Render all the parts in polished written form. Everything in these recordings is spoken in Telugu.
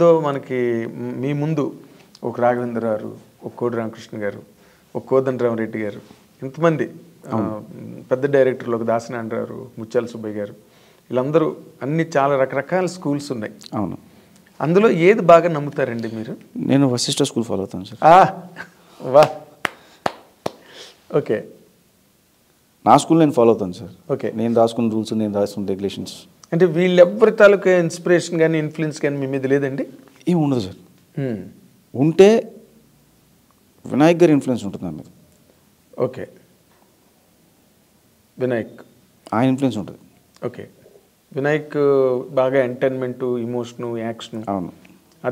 సో మనకి మీ ముందు ఒక రాఘవేంద్ర గారు, ఒక కోడి రామకృష్ణ గారు, ఒక కోదండరామరెడ్డి గారు, ఇంతమంది పెద్ద డైరెక్టర్లు, ఒక దాసనారాయణ గారు, ముత్యాల సుబ్బయ్య గారు, వీళ్ళందరూ అన్ని చాలా రకరకాల స్కూల్స్ ఉన్నాయి. అవును. అందులో ఏది బాగా నమ్ముతారండి మీరు? నేను వశిష్ఠ స్కూల్ ఫాలో అవుతాను సార్. వా ఓకే. నా స్కూల్ నేను ఫాలో అవుతాను సార్. ఓకే. నేను రాసుకున్న రూల్స్, నేను రాసుకున్న రెగ్యులేషన్స్. అంటే వీళ్ళెవ్వరి తాలూకా ఇన్స్పిరేషన్ కానీ ఇన్ఫ్లుయెన్స్ కానీ మీ మీద లేదండి? ఏమి ఉండదు సార్. ఉంటే వినాయక్ గారి ఇన్ఫ్లుయెన్స్ ఉంటుంది నా మీద. ఓకే. వినాయక్ ఆయన ఇన్ఫ్లుయెన్స్ ఉంటుంది. ఓకే. వినాయక్ బాగా ఎంటర్టైన్మెంట్, ఇమోషను, యాక్షన్. అవును.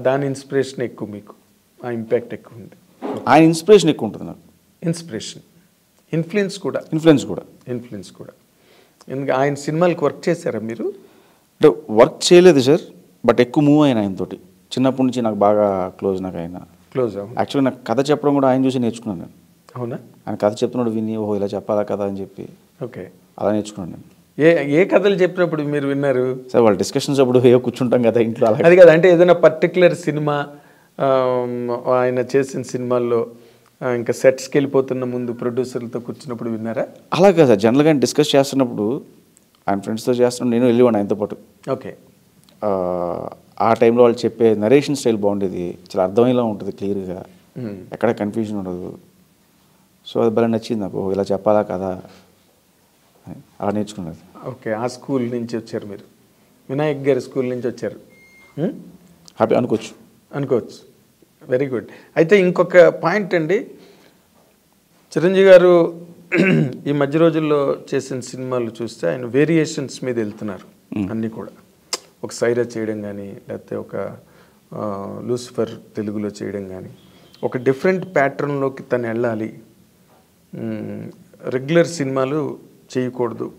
దాని ఇన్స్పిరేషన్ ఎక్కువ, మీకు ఆ ఇంపాక్ట్ ఎక్కువ ఉంది. ఆయన ఇన్స్పిరేషన్ ఎక్కువ ఉంటుంది నాకు. ఇన్స్పిరేషన్, ఇన్ఫ్లుయెన్స్ కూడా. ఇన్ఫ్లుయెన్స్ కూడా. ఎందుకంటే ఆయన సినిమాలకు వర్క్ చేశారా మీరు? అంటే వర్క్ చేయలేదు సార్, బట్ ఎక్కువ మూవ్ అయిన ఆయనతోటి. చిన్నప్పటి నుంచి నాకు బాగా క్లోజ్. నాకు ఆయన క్లోజ్. యాక్చువల్గా నాకు కథ చెప్పడం కూడా ఆయన చూసి నేర్చుకున్నాను నేను. అవునా? ఆయన కథ చెప్తున్నాడు విని, ఓహో ఇలా చెప్పాలా కదా అని చెప్పి ఓకే, అలా నేర్చుకున్నాను నేను. ఏ కథలు చెప్పినప్పుడు మీరు విన్నారు సార్? వాళ్ళ డిస్కషన్స్ అప్పుడు ఏ కూర్చుంటాం కదా ఇంట్లో, అలా. అది కదా, అంటే ఏదైనా పర్టికులర్ సినిమా ఆయన చేసిన సినిమాల్లో ఇంకా సెట్స్కి వెళ్ళిపోతున్న ముందు ప్రొడ్యూసర్లతో కూర్చున్నప్పుడు విన్నారా? అలా కదా సార్, జనరల్గా ఆయన డిస్కస్ చేస్తున్నప్పుడు ఆయన ఫ్రెండ్స్తో చేస్తున్నప్పుడు నేను వెళ్ళేవాడిని ఆయనతో పాటు. ఓకే. ఆ టైంలో వాళ్ళు చెప్పే నరేషన్ స్టైల్ బాగుండేది, చాలా అర్థమయ్యేలా ఉంటుంది, క్లియర్గా, ఎక్కడ కన్ఫ్యూజన్ ఉండదు. సో అది భలే నచ్చింది నాకు, ఇలా చెప్పాలా కదా, అలా నేర్చుకున్నది. ఓకే. ఆ స్కూల్ నుంచి వచ్చారు మీరు, వినాయక్ గారి స్కూల్ నుంచి వచ్చారు. హ్యాపీ అనుకోవచ్చు. Very good. అయితే ఇంకొక పాయింట్ అండి, చిరంజీవి గారు ఈ మధ్య రోజుల్లో చేసిన సినిమాలు చూస్తే ఆయన వేరియేషన్స్ మీద వెళ్తున్నారు అన్నీ కూడా. ఒక సైరా చేయడం కానీ, లేకపోతే ఒక లూసిఫర్ తెలుగులో చేయడం కానీ, ఒక డిఫరెంట్ ప్యాటర్న్లోకి తను వెళ్ళాలి, రెగ్యులర్ సినిమాలు చేయకూడదు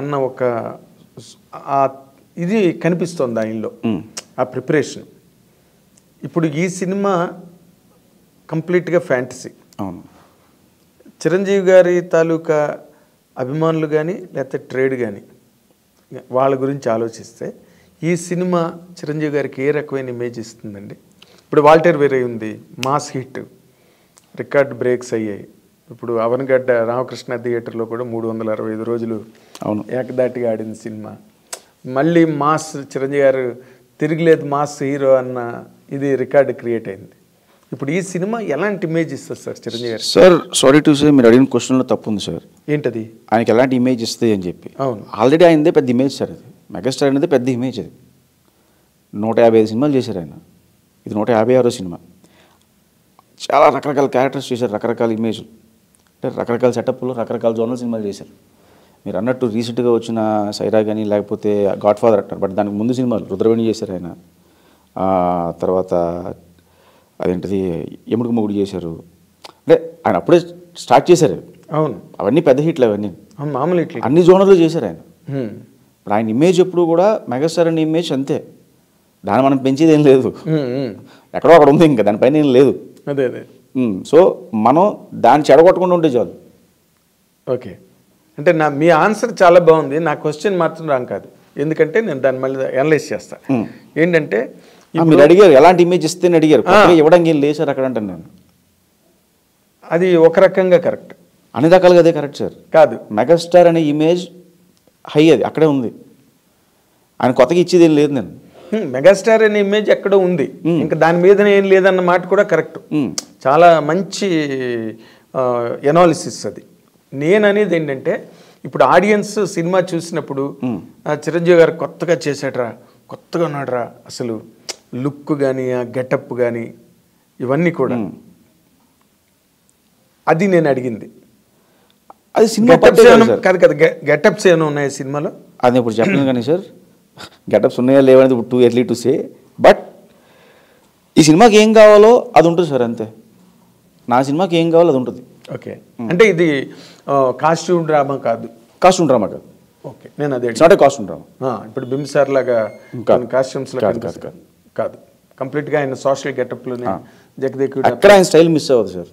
అన్న ఒక ఇది కనిపిస్తోంది ఆయనలో, ఆ ప్రిపరేషన్. ఇప్పుడు ఈ సినిమా కంప్లీట్గా ఫ్యాంటసీ. అవును. చిరంజీవి గారి తాలూకా అభిమానులు కానీ, లేకపోతే ట్రేడ్ కానీ, వాళ్ళ గురించి ఆలోచిస్తే ఈ సినిమా చిరంజీవి గారికి ఏ రకమైన ఇమేజ్ ఇస్తుందండి? ఇప్పుడు వాల్టర్ వేరే ఉంది, మాస్ హిట్, రికార్డ్ బ్రేక్స్ అయ్యాయి. ఇప్పుడు అవనగడ్డ రామకృష్ణ థియేటర్లో కూడా 365 రోజులు అవును ఏకదాటిగా ఆడిన సినిమా. మళ్ళీ మాస్ చిరంజీవి గారు తిరిగిలేదు మాస్ హీరో అన్న ఇది రికార్డు క్రియేట్ అయింది. ఇప్పుడు ఈ సినిమా ఎలాంటి ఇమేజ్ ఇస్తుంది సార్ చిరంజీవి గారు? సార్ సారీ టు సే, మీరు అడిగిన క్వశ్చన్లో తప్పు ఉంది సార్. ఏంటది? ఆయనకి ఎలాంటి ఇమేజ్ ఇస్తుంది అని చెప్పి. అవును, ఆల్రెడీ ఆయనదే పెద్ద ఇమేజ్ సార్. అది మెగాస్టార్ అనేది పెద్ద ఇమేజ్. అది 155 సినిమాలు చేశారు ఆయన, ఇది 156వ సినిమా. చాలా రకరకాల క్యారెక్టర్స్ చేశారు, రకరకాల ఇమేజ్లు, అంటే రకరకాల సెటప్లో రకరకాల జోనల్ సినిమాలు చేశారు. మీరు అన్నట్టు రీసెంట్గా వచ్చిన సైరా కానీ, లేకపోతే గాడ్ ఫాదర్ అంటారు, బట్ దానికి ముందు సినిమాలు రుద్రవేణి చేశారు ఆయన. తర్వాత అదేంటిది ఎముడికి మొగుడు చేశారు. అంటే ఆయన అప్పుడే స్టార్ట్ చేశారు. అవును, అవన్నీ పెద్ద హిట్లు, అవన్నీ మామూలు హిట్లు, అన్ని జోనర్లు చేశారు ఆయన. ఇప్పుడు ఆయన ఇమేజ్ ఎప్పుడు కూడా మెగాస్టార్ అనే ఇమేజ్ అంతే, దాన్ని మనం పెంచేది ఏం లేదు, ఎక్కడో అక్కడ ఉంది, ఇంకా దానిపైన ఏం లేదు. అదే అదే. సో మనం దాన్ని చెడగొట్టకుండా ఉంటే చాలు. ఓకే. అంటే మీ ఆన్సర్ చాలా బాగుంది, నా క్వశ్చన్ మాత్రం రాంగ్ కాదు, ఎందుకంటే నేను దాన్ని మళ్ళీ అనలైజ్ చేస్తాను. ఏంటంటే మీరు అడిగారు ఎలాంటి ఇమేజ్ ఇస్తేనే అడిగారు, ఇవ్వడానికి ఏం లేదు సార్ అక్కడ అంటాను నేను. అది ఒక రకంగా కరెక్ట్, అన్ని రకాలుగా అదే కరెక్ట్ సార్. కాదు, మెగాస్టార్ అనే ఇమేజ్ హై, అది అక్కడే ఉంది, ఆయన కొత్తగా ఇచ్చేది ఏం లేదు. నేను మెగాస్టార్ అనే ఇమేజ్ ఎక్కడో ఉంది, ఇంకా దాని మీద ఏం లేదన్న మాట కూడా కరెక్ట్. చాలా మంచి ఎనాలిసిస్ అది. నేను అనేది ఏంటంటే, ఇప్పుడు ఆడియన్స్ సినిమా చూసినప్పుడు చిరంజీవి గారు కొత్తగా చేశాడరా, కొత్తగా ఉన్నాడరా, అసలు లుక్ కానీ, ఆ గెటప్ కానీ, ఇవన్నీ కూడా, అది నేను అడిగింది. అది సినిమా కాదు కదా, గెటప్స్ ఏమైనా ఉన్నాయి సినిమాలో? అది ఇప్పుడు చెప్పలేదు కానీ సార్, గెటప్స్ ఉన్నాయా లేవనేది ఇప్పుడు too early to say. But ఈ సినిమాకి ఏం కావాలో అది ఉంటుంది సార్, అంతే. నా సినిమాకి ఏం కావాలో అది ఉంటుంది. ఓకే. అంటే ఇది కాస్ట్యూమ్ డ్రామా కాదు? కాస్ట్యూమ్ డ్రామా కాదు. ఓకే, నేను అదే నాట్ ఏ కాస్ట్యూమ్ డ్రామా. ఇప్పుడు బింసార్ లాగా కాస్ట్యూమ్స్ కాదు, కంప్లీట్గా ఆయన సోషల్ గెటప్లోనే జగదేకుడు. ఎక్కడ ఆయన స్టైల్ మిస్ అవ్వదు సార్,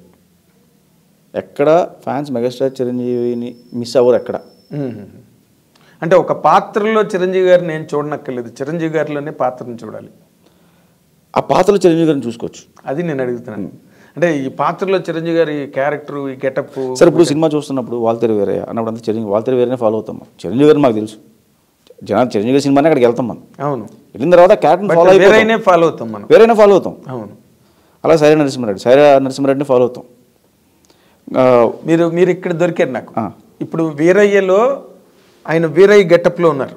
ఎక్కడ ఫ్యాన్స్ మెగాస్టార్ చిరంజీవిని మిస్ అవ్వరు ఎక్కడ. అంటే ఒక పాత్రలో చిరంజీవి గారిని నేను చూడనక్కర్లేదు, చిరంజీవి గారిలోనే పాత్రను చూడాలి. ఆ పాత్రలో చిరంజీవి గారిని చూసుకోవచ్చు. అది నేను అడుగుతున్నాను. అంటే ఈ పాత్రలో చిరంజీవి గారి క్యారెక్టర్, ఈ గెటప్. సరే ఇప్పుడు సినిమా చూస్తున్నప్పుడు వాల్తేరు వేరే అన్నప్పుడు అంతా చిరంజీవి వాల్తేరు వేరేనే ఫాలో అవుతాం. చిరంజీవి గారిని మాకు తెలుసు, జనాలు చిరంజీవి గారి సినిమానే అక్కడికి వెళ్తాం మనం. అవును. వెళ్ళిన తర్వాత క్యారెక్టర్ ఫాలో వేరేనే ఫాలో అవుతాం మనం, వేరేనే ఫాలో అవుతాం. అవును. అలా సైరా నరసింహారెడ్డిని ఫాలో అవుతాం. మీరు ఇక్కడ దొరికారు నాకు. ఇప్పుడు వీరయ్యలో ఆయన వీరయ్య గెటప్లో ఉన్నారు,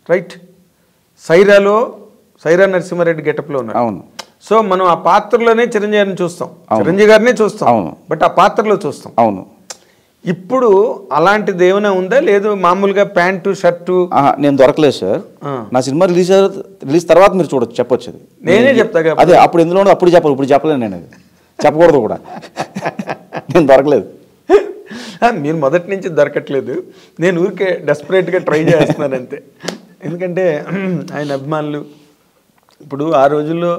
రైట్. సైరా నరసింహారెడ్డి గెటప్లో ఉన్నారు. అవును. సో మనం ఆ పాత్రలోనే చిరంజీవి గారిని చూస్తాం, చిరంజీవి గారినే చూస్తాం. అవును. బట్ ఆ పాత్రలో చూస్తాం. అవును. ఇప్పుడు అలాంటిది ఏమైనా ఉందా? లేదు మామూలుగా ప్యాంటు షర్టు? నేను దొరకలేదు సార్. నా సినిమా రిలీజ్ తర్వాత మీరు చూడొచ్చు, చెప్పొచ్చు. అది నేనే చెప్తా. అదే అప్పుడు ఎందులో అప్పుడు చెప్పాలి, ఇప్పుడు చెప్పలేను నేను. అది చెప్పకూడదు కూడా. నేను దొరకలేదు. మీరు మొదటి నుంచి దొరకట్లేదు, నేను ఊరికే డెస్పరేట్గా ట్రై చేస్తున్నాను అంతే. ఎందుకంటే ఆయన అభిమానులు ఇప్పుడు ఆ రోజుల్లో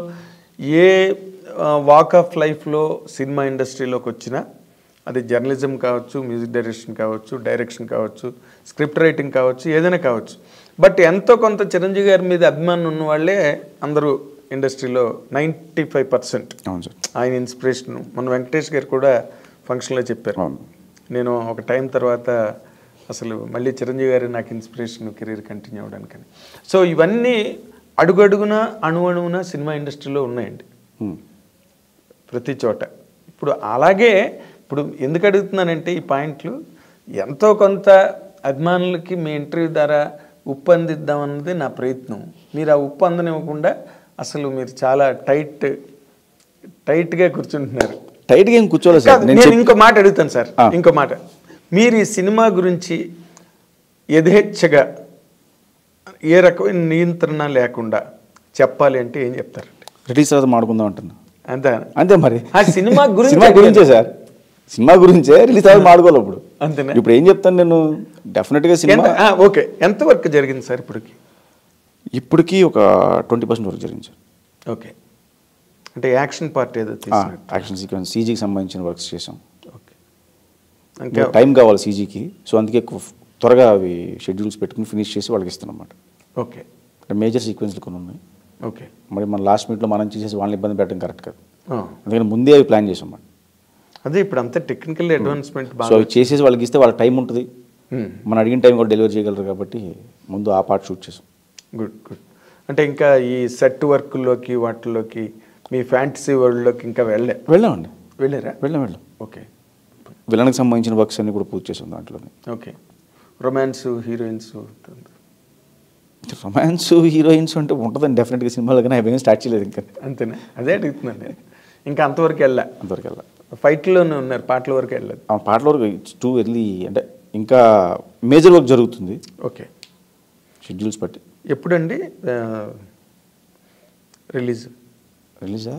ఏ వాక్ ఆఫ్ లైఫ్లో సినిమా ఇండస్ట్రీలోకి వచ్చినా, అది జర్నలిజం కావచ్చు, మ్యూజిక్ డైరెక్షన్ కావచ్చు, స్క్రిప్ట్ రైటింగ్ కావచ్చు, ఏదైనా కావచ్చు. బట్ ఎంతో కొంత చిరంజీవి గారి మీద అభిమానం ఉన్న వాళ్ళే అందరూ ఇండస్ట్రీలో 95%. అవును సార్. ఆయన ఇన్స్పిరేషను మన వెంకటేష్ గారు కూడా ఫంక్షన్లో చెప్పారు. నేను ఒక టైం తర్వాత అసలు మళ్ళీ చిరంజీవి గారి నాకు ఇన్స్పిరేషన్, కెరీర్ కంటిన్యూ అవ్వడానికని. సో ఇవన్నీ అడుగడుగున అణువున సినిమా ఇండస్ట్రీలో ఉన్నాయండి, ప్రతి చోట. ఇప్పుడు అలాగే ఇప్పుడు ఎందుకు అడుగుతున్నానంటే ఈ పాయింట్లు ఎంతో కొంత అభిమానులకి మీ ఇంటర్వ్యూ ద్వారా ఉప్పు అందిద్దామన్నది నా ప్రయత్నం. మీరు ఆ ఉప్పు అందనివ్వకుండా అసలు మీరు చాలా టైట్గా కూర్చుంటున్నారు. టైట్గా ఏం కూర్చోలేదు సార్. నేను ఇంకో మాట అడుగుతాను సార్, ఇంకో మాట. మీరు ఈ సినిమా గురించి యథేచ్ఛగా ఏ రకమైన నియంత్రణ లేకుండా చెప్పాలి అంటే ఏం చెప్తారండి? రిలీజ్ తర్వాత మాడుకుందాం అంటున్నా. అంతే మరి. ఆ సినిమా గురించే సార్, సినిమా గురించే రిలీజ్ తర్వాత మాడుకోవాలి. ఇప్పుడు అంతేనా? ఇప్పుడు ఏం చెప్తాను నేను, డెఫినెట్గా సినిమా ఓకే. ఎంత వర్క్ జరిగింది సార్ ఇప్పటికి? ఒక 20% వరకు జరిగింది సార్. ఓకే. అంటే యాక్షన్ పార్ట్ ఏదో యాక్షన్ సీక్వెన్స్, సీజీకి సంబంధించిన వర్క్స్ చేసాం. ఓకే. ఇంకా టైం కావాలి సీజీకి, సో అందుకే త్వరగా అవి షెడ్యూల్స్ పెట్టుకుని ఫినిష్ చేసి వాళ్ళకి ఇస్తానమాట. ఓకే. అంటే మేజర్ సీక్వెన్స్లు కొన్ని ఉన్నాయి. ఓకే. మరి మన లాస్ట్ మినిట్లో మనం చేసేసి వాళ్ళని ఇబ్బంది పెట్టడం కరెక్ట్ కాదు, అందుకని ముందే అవి ప్లాన్ చేసాం అన్నమాట. అదే ఇప్పుడు అంతా టెక్నికల్ అడ్వాన్స్మెంట్. సో అవి చేసేసి వాళ్ళకి ఇస్తే వాళ్ళకి టైం ఉంటుంది, మనం అడిగిన టైం కూడా డెలివరీ చేయగలరు, కాబట్టి ముందు ఆ పార్ట్ షూట్ చేసాం. గుడ్. అంటే ఇంకా ఈ సెట్ వర్క్లోకి వాటిల్లోకి మీ ఫ్యాంటసీ వరల్డ్లోకి ఇంకా వెళ్ళామండి. వెళ్ళారా? ఓకే. విలన్కి సంబంధించిన వర్క్స్ అన్ని కూడా పూర్తి చేసాం దాంట్లోనే. ఓకే. రొమాన్స్ హీరోయిన్స్ అంటే ఉంటుందండి డెఫినెట్గా సినిమాలో, కానీ అవి స్టార్ట్ చేయలేదు ఇంకా. అంతేనా? అదే అడుగుతున్నాను. ఇంకా అంతవరకు వెళ్ళా. ఫైట్లోనే ఉన్నారు, పాటల వరకు వెళ్ళలేదు. పాటల వరకు ఇట్స్ టూ ఎర్లీ, అంటే ఇంకా మేజర్ వర్క్ జరుగుతుంది. ఓకే. షెడ్యూల్స్ బట్టి. ఎప్పుడండి రిలీజా?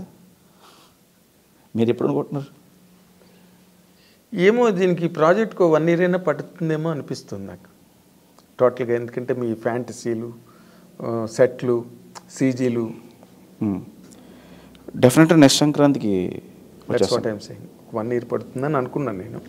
మీరు ఎప్పుడు అనుకుంటున్నారు? ఏమో దీనికి ప్రాజెక్ట్కు 1 year అయినా పడుతుందేమో అనిపిస్తుంది నాకు టోటల్గా. ఎందుకంటే మీ ఫ్యాంటసీలు, సెట్లు, సీజీలు డెఫినెట్గా నెక్స్ట్ సంక్రాంతికి 1 year పడుతుందని అనుకున్నాను నేను.